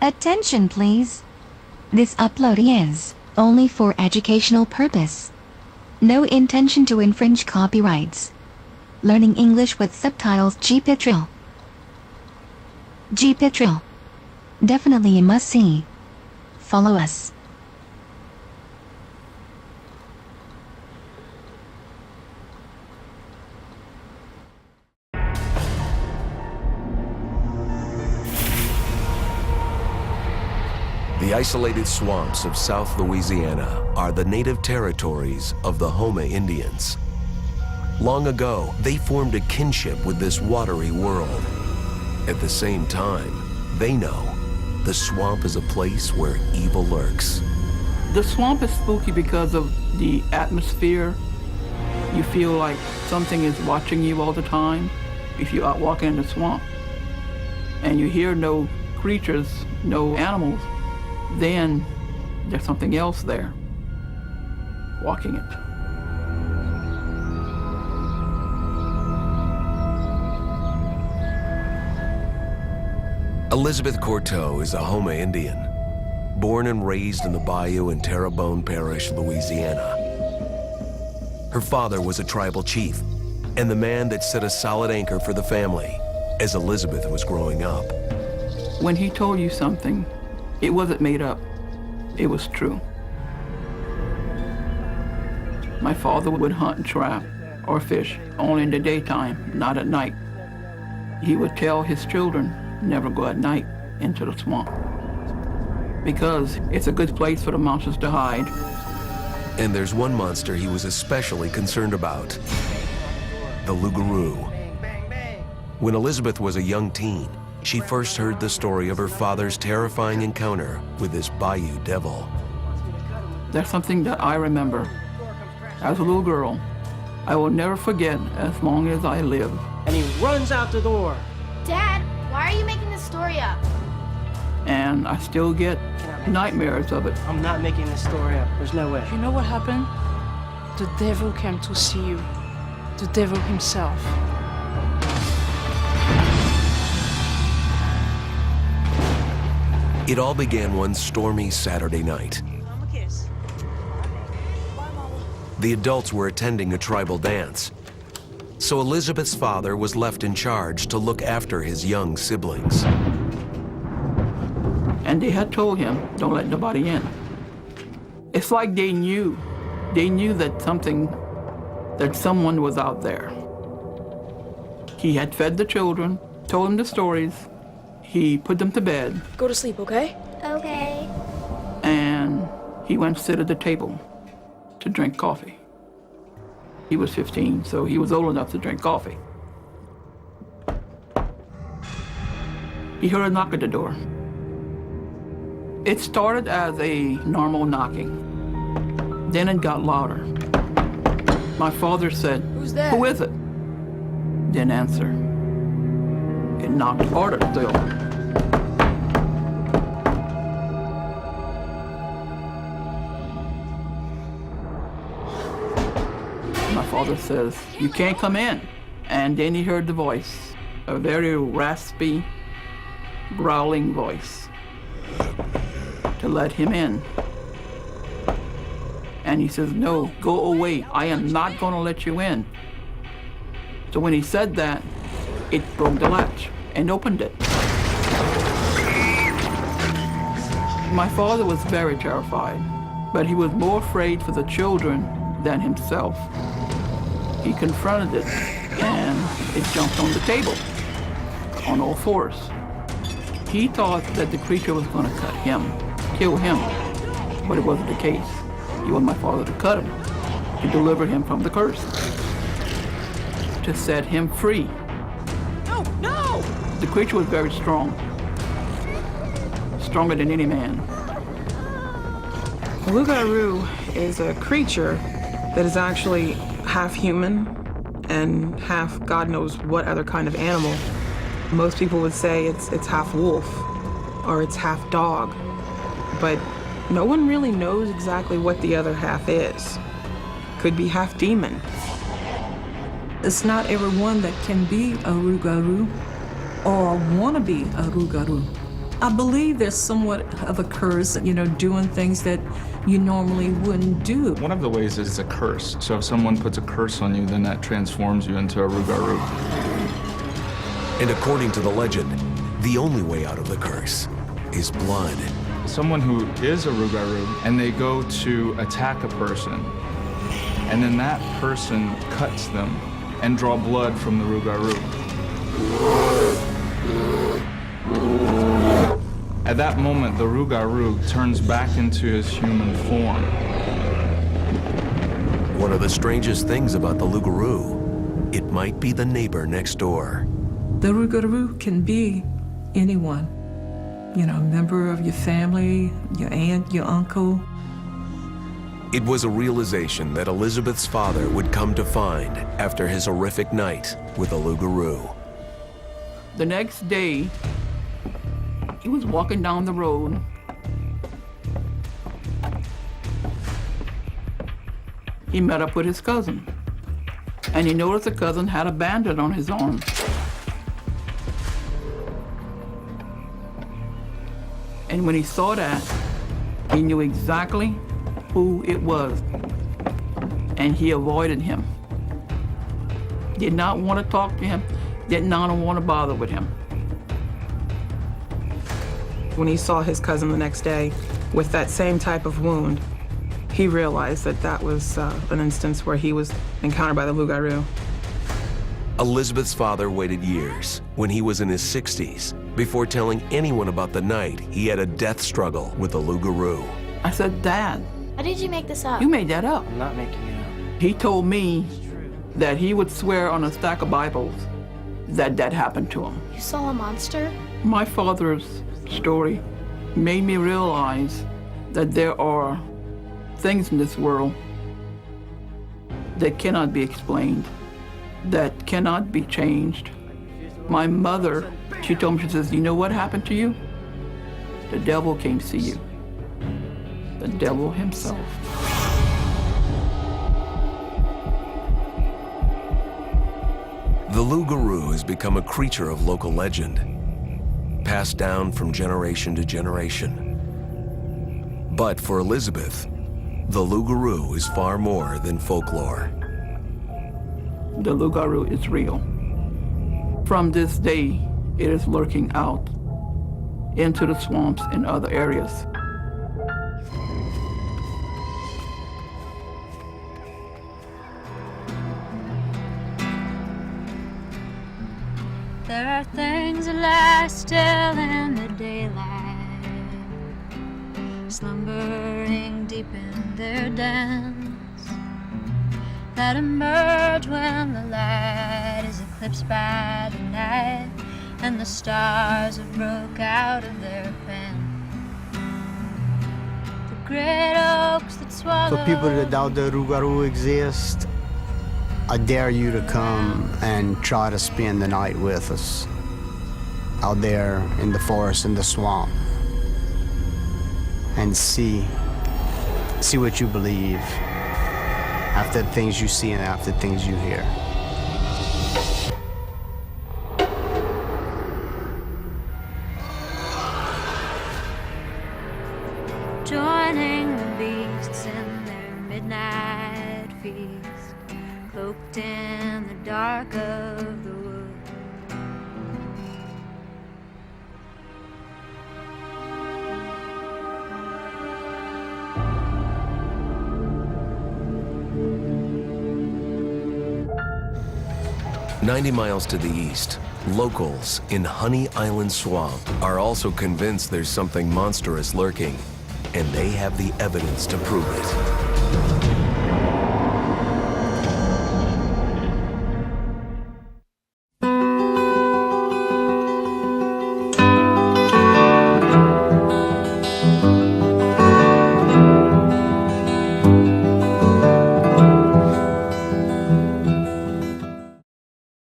Attention please. This upload is only for educational purpose. No intention to infringe copyrights. Learning English with subtitles. GPITRAL. GPITRAL. Definitely a must-see. Follow us. The isolated swamps of South Louisiana are the native territories of the Houma Indians. Long ago, they formed a kinship with this watery world. At the same time, they know the swamp is a place where evil lurks. The swamp is spooky because of the atmosphere. You feel like something is watching you all the time if you're out walking in the swamp. And you hear no creatures, no animals, then there's something else there, walking it. Elizabeth Courteau is a Houma Indian, born and raised in the bayou in Terrebonne Parish, Louisiana. Her father was a tribal chief and the man that set a solid anchor for the family as Elizabeth was growing up. When he told you something, it wasn't made up, it was true. My father would hunt and trap or fish only in the daytime, not at night. He would tell his children never go at night into the swamp because it's a good place for the monsters to hide. And there's one monster he was especially concerned about, the loup-garou. When Elizabeth was a young teen, she first heard the story of her father's terrifying encounter with this bayou devil. That's something that I remember. As a little girl, I will never forget as long as I live. And he runs out the door. Dad, why are you making this story up? And I still get nightmares of it. I'm not making this story up. There's no way. You know what happened? The devil came to see you. The devil himself. It all began one stormy Saturday night. The adults were attending a tribal dance, so Elizabeth's father was left in charge to look after his young siblings. And they had told him, don't let nobody in. It's like they knew that someone was out there. He had fed the children, told them the stories, he put them to bed. Go to sleep, okay? Okay. And he went to sit at the table to drink coffee. He was 15, so he was old enough to drink coffee. He heard a knock at the door. It started as a normal knocking. Then it got louder. My father said, "Who's there?" "Who is it?" Didn't answer. It knocked harder still. My father says, "You can't come in." And then he heard the voice, a very raspy, growling voice, to let him in. And he says, "No, go away. I am not going to let you in." So when he said that, it broke the latch and opened it. My father was very terrified, but he was more afraid for the children than himself. He confronted it, and it jumped on the table on all fours. He thought that the creature was going to cut him, kill him, but it wasn't the case. He wanted my father to cut him, to deliver him from the curse, to set him free. No, no! The creature was very strong, stronger than any man. A loup-garou is a creature that is actually half human and half God knows what other kind of animal. Most people would say it's half wolf or it's half dog, but no one really knows exactly what the other half is. Could be half demon. It's not everyone that can be a loup-garou or want to be a loup-garou. I believe there's somewhat of a curse, you know, doing things that you normally wouldn't do. One of the ways is a curse. So if someone puts a curse on you, then that transforms you into a rougarou. And according to the legend, the only way out of the curse is blood. Someone who is a rougarou and they go to attack a person, and then that person cuts them and draw blood from the rougarou. At that moment, the rougarou turns back into his human form. One of the strangest things about the loup-garou, it might be the neighbor next door. The rougarou can be anyone. You know, a member of your family, your aunt, your uncle. It was a realization that Elizabeth's father would come to find after his horrific night with a loup-garou. The next day, he was walking down the road. He met up with his cousin, and he noticed the cousin had a bandage on his arm. And when he saw that, he knew exactly who it was, and he avoided him. Did not want to talk to him, did not want to bother with him. When he saw his cousin the next day with that same type of wound, he realized that that was an instance where he was encountered by the loup-garou. Elizabeth's father waited years, when he was in his 60s, before telling anyone about the night he had a death struggle with the loup-garou. I said, Dad, How did you make this up? you made that up. I'm not making it up. He told me that he would swear on a stack of Bibles that that happened to him. You saw a monster? My father's story made me realize that there are things in this world that cannot be explained, that cannot be changed. My mother, she told me, she says, you know what happened to you? The devil came to see you. The devil himself. The loup-garou has become a creature of local legend, passed down from generation to generation. But for Elizabeth, the loup-garou is far more than folklore. The loup-garou is real. From this day, it is lurking out into the swamps and other areas. There are things that lie still in the daylight, slumbering deep in their dens, that emerge when the light is eclipsed by the night and the stars have broke out of their pen. The great oaks that swallow. For people that doubt the loup-garou exists, I dare you to come and try to spend the night with us out there in the forest, in the swamp, and see what you believe after the things you see and after the things you hear. Joining the beasts in their midnight feast, cloaked in the dark of the wood. "90 miles to the east, locals in Honey Island Swamp are also convinced there's something monstrous lurking, and they have the evidence to prove it.